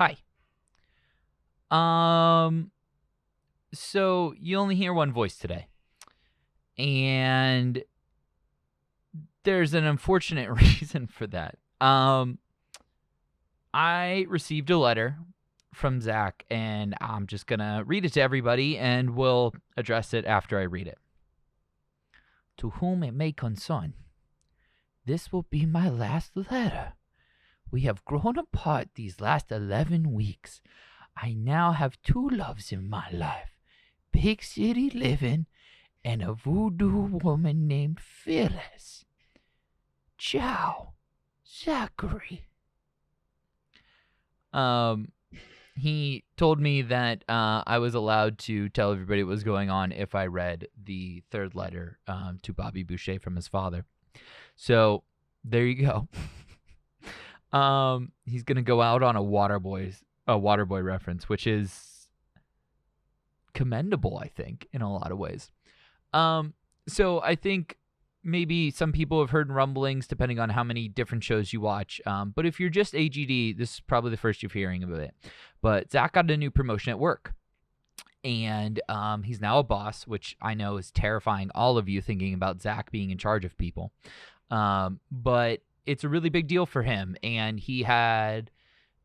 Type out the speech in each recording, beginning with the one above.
Hi. Um, so you only hear one voice today. And there's an unfortunate reason for that. I received a letter from Zach, and I'm just going to read it to everybody, and we'll address it after I read it. To whom it may concern, this will be my last letter. We have grown apart these last 11 weeks. I now have two loves in my life. Big city living and a voodoo woman named Phyllis. Ciao, Zachary. He told me that I was allowed to tell everybody what was going on if I read the third letter to Bobby Boucher from his father. So there you go. He's gonna go out on a Waterboy reference, which is commendable, I think, in a lot of ways. So I think maybe some people have heard rumblings depending on how many different shows you watch. But if you're just AGD, this is probably the first you're hearing about it. But Zach got a new promotion at work. And he's now a boss, which I know is terrifying all of you thinking about Zach being in charge of people. But it's a really big deal for him. And he had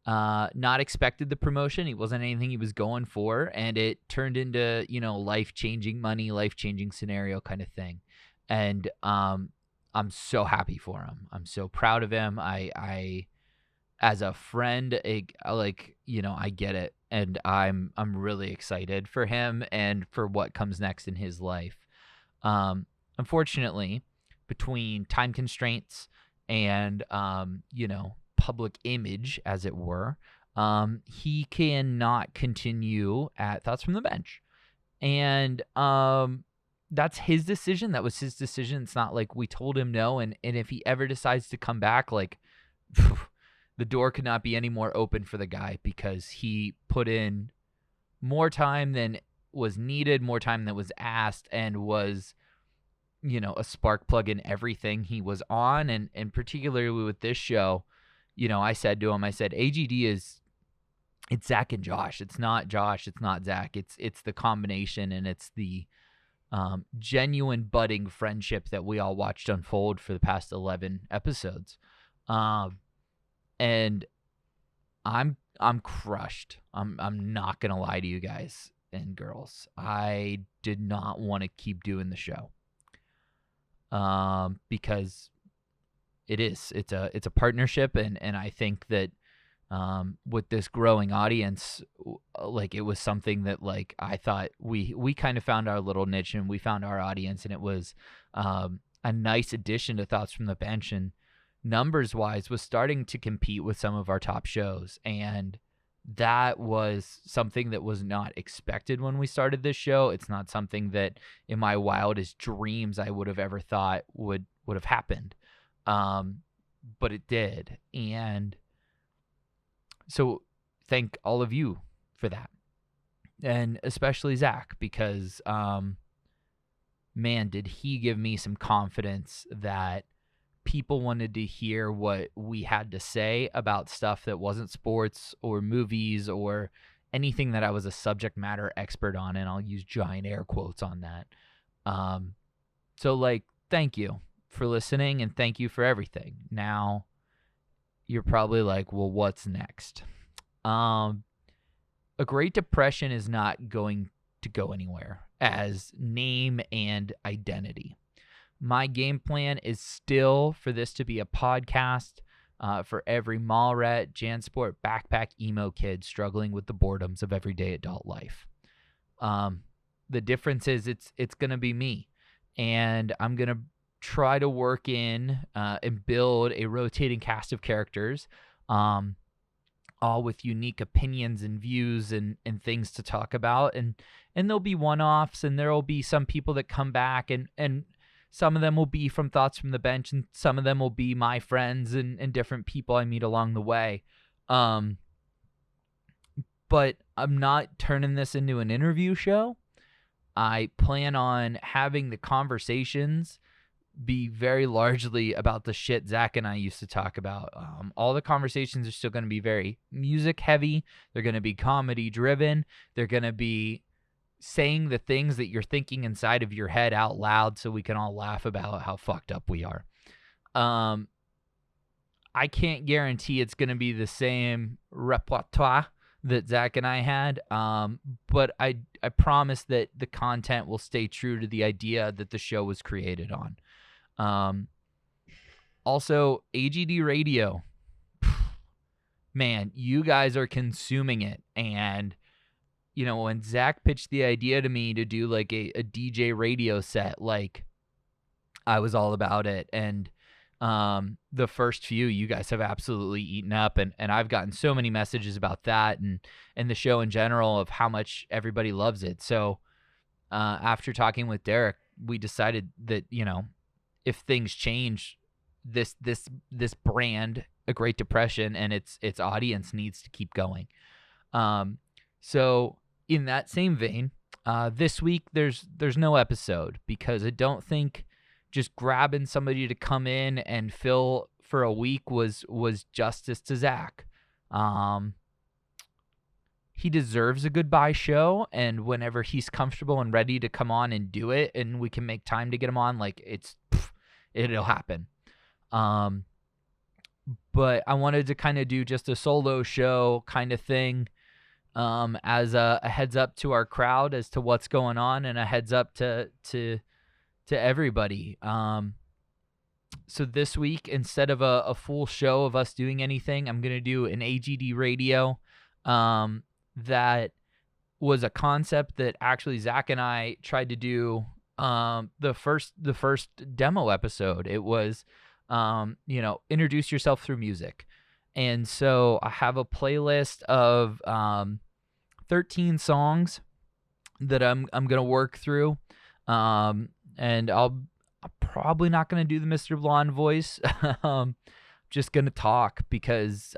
not expected the promotion. It wasn't anything he was going for. And it turned into, life-changing money, life-changing scenario kind of thing. And I'm so happy for him. I'm so proud of him. I as a friend, I get it, and I'm really excited for him and for what comes next in his life. Unfortunately, between time constraints and public image, as it were, he cannot continue at Thoughts from the Bench, and that's his decision. That was his decision. It's not like we told him no. And if he ever decides to come back, the door could not be any more open for the guy, because he put in more time than was needed, more time than was asked, and was, a spark plug in everything he was on. And particularly with this show, I said to him, AGD it's Zach and Josh. It's not Josh. It's not Zach. It's the combination, and it's the genuine budding friendship that we all watched unfold for the past 11 episodes. And I'm crushed. I'm not going to lie to you guys and girls. I did not want to keep doing the show. Because it's a partnership, and I think that with this growing audience, it was something that I thought we kind of found our little niche, and we found our audience, and it was a nice addition to Thoughts from the Bench, and numbers wise was starting to compete with some of our top shows. And that was something that was not expected when we started this show. It's not something that in my wildest dreams I would have ever thought would have happened. But it did. And so thank all of you for that. And especially Zach, because, man, did he give me some confidence that people wanted to hear what we had to say about stuff that wasn't sports or movies or anything that I was a subject matter expert on. And I'll use giant air quotes on that. So thank you for listening, and thank you for everything. Now you're probably like, well, what's next? A Great Depression is not going to go anywhere as name and identity. My game plan is still for this to be a podcast for every mall rat, Jansport, backpack, emo kid struggling with the boredoms of everyday adult life. The difference is it's going to be me, and I'm going to try to work in and build a rotating cast of characters, all with unique opinions and views and things to talk about. And there'll be one-offs, and there'll be some people that come back, and some of them will be from Thoughts from the Bench, and some of them will be my friends and different people I meet along the way. But I'm not turning this into an interview show. I plan on having the conversations be very largely about the shit Zach and I used to talk about. All the conversations are still going to be very music heavy. They're going to be comedy driven. They're going to be saying the things that you're thinking inside of your head out loud so we can all laugh about how fucked up we are. I can't guarantee it's going to be the same repertoire that Zach and I had, but I promise that the content will stay true to the idea that the show was created on. Also, AGD Radio, man, you guys are consuming it. And, you know, when Zach pitched the idea to me to do like a DJ radio set, like, I was all about it. And the first few you guys have absolutely eaten up, and I've gotten so many messages about that and the show in general of how much everybody loves it. So after talking with Derek, we decided that, you know, if things change, this brand, A Great Depression, and its audience needs to keep going. So in that same vein, this week there's no episode because I don't think just grabbing somebody to come in and fill for a week was justice to Zach. He deserves a goodbye show, and whenever he's comfortable and ready to come on and do it, and we can make time to get him on, like, it'll happen. But I wanted to kind of do just a solo show kind of thing, as a heads up to our crowd as to what's going on, and a heads up to everybody. So this week, instead of a full show of us doing anything, I'm going to do an AGD radio that was a concept that actually Zach and I tried to do the first demo episode. It was, you know, introduce yourself through music. And so I have a playlist of 13 songs that I'm going to work through. And I'm probably not going to do the Mr. Blonde voice. Just going to talk because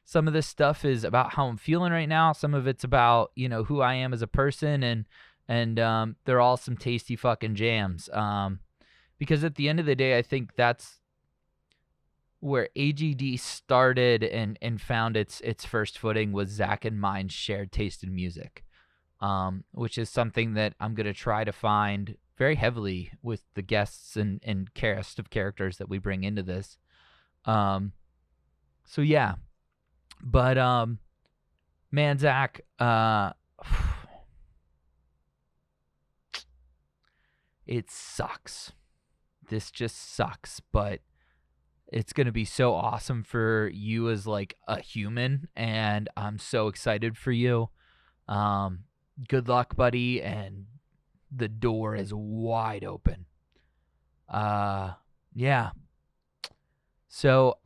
some of this stuff is about how I'm feeling right now. Some of it's about, you know, who I am as a person, and they're all some tasty fucking jams. Because at the end of the day, I think that's where AGD started and found its first footing, was Zach and mine's shared taste in music, which is something that I'm going to try to find very heavily with the guests and cast of characters that we bring into this. So yeah, but man, Zach, it sucks. This just sucks, but it's going to be so awesome for you as like a human, and I'm so excited for you. Good luck, buddy, and the door is wide open. Yeah. So,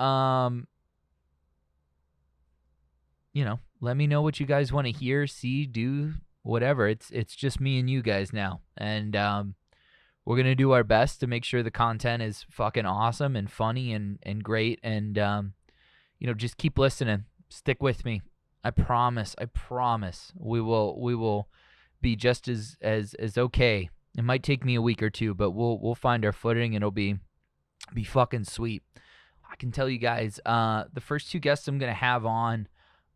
you know, let me know what you guys want to hear, see, do, whatever. It's just me and you guys now. And we're going to do our best to make sure the content is fucking awesome and funny and great. And, you know, just keep listening. Stick with me. I promise. We will be just as okay. It might take me a week or two, but we'll find our footing, and it'll be fucking sweet. I can tell you guys, the first two guests I'm going to have on,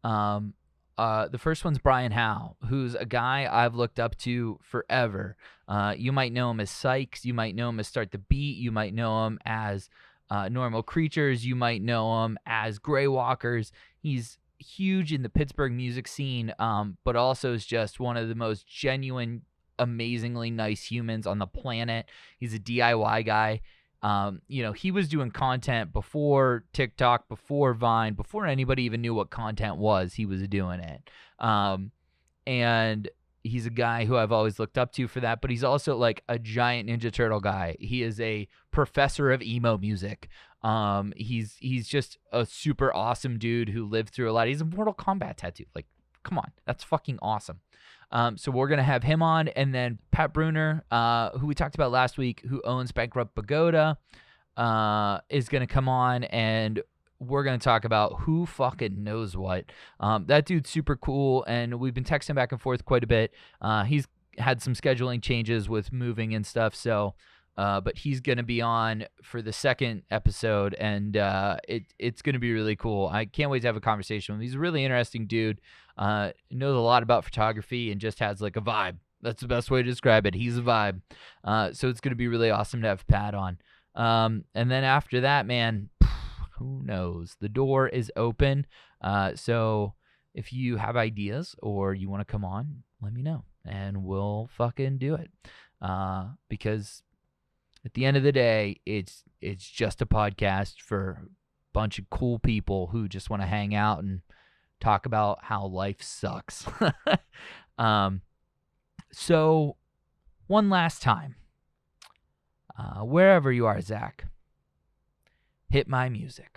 the first one's Brian Howe, who's a guy I've looked up to forever. You might know him as Sykes. You might know him as Start the Beat. You might know him as Normal Creatures. You might know him as Grey Walkers. He's huge in the Pittsburgh music scene, but also is just one of the most genuine, amazingly nice humans on the planet. He's a DIY guy. You know, he was doing content before TikTok, before Vine, before anybody even knew what content was. He was doing it. And he's a guy who I've always looked up to for that, but he's also like a giant Ninja Turtle guy. He is a professor of emo music. He's just a super awesome dude who lived through a lot. He's a Mortal Kombat tattoo. Like, come on, that's fucking awesome. So we're going to have him on, and then Pat Bruner, who we talked about last week, who owns Bankrupt Pagoda, is going to come on, and we're going to talk about who fucking knows what. That dude's super cool, and we've been texting back and forth quite a bit. He's had some scheduling changes with moving and stuff, so But he's going to be on for the second episode, and it's going to be really cool. I can't wait to have a conversation with him. He's a really interesting dude. Knows a lot about photography and just has like a vibe. That's the best way to describe it. He's a vibe. So it's going to be really awesome to have Pat on. And then after that, man, who knows? The door is open. So if you have ideas or you want to come on, let me know and we'll fucking do it. Because at the end of the day, it's just a podcast for a bunch of cool people who just want to hang out and talk about how life sucks. So one last time, wherever you are, Zach, hit my music.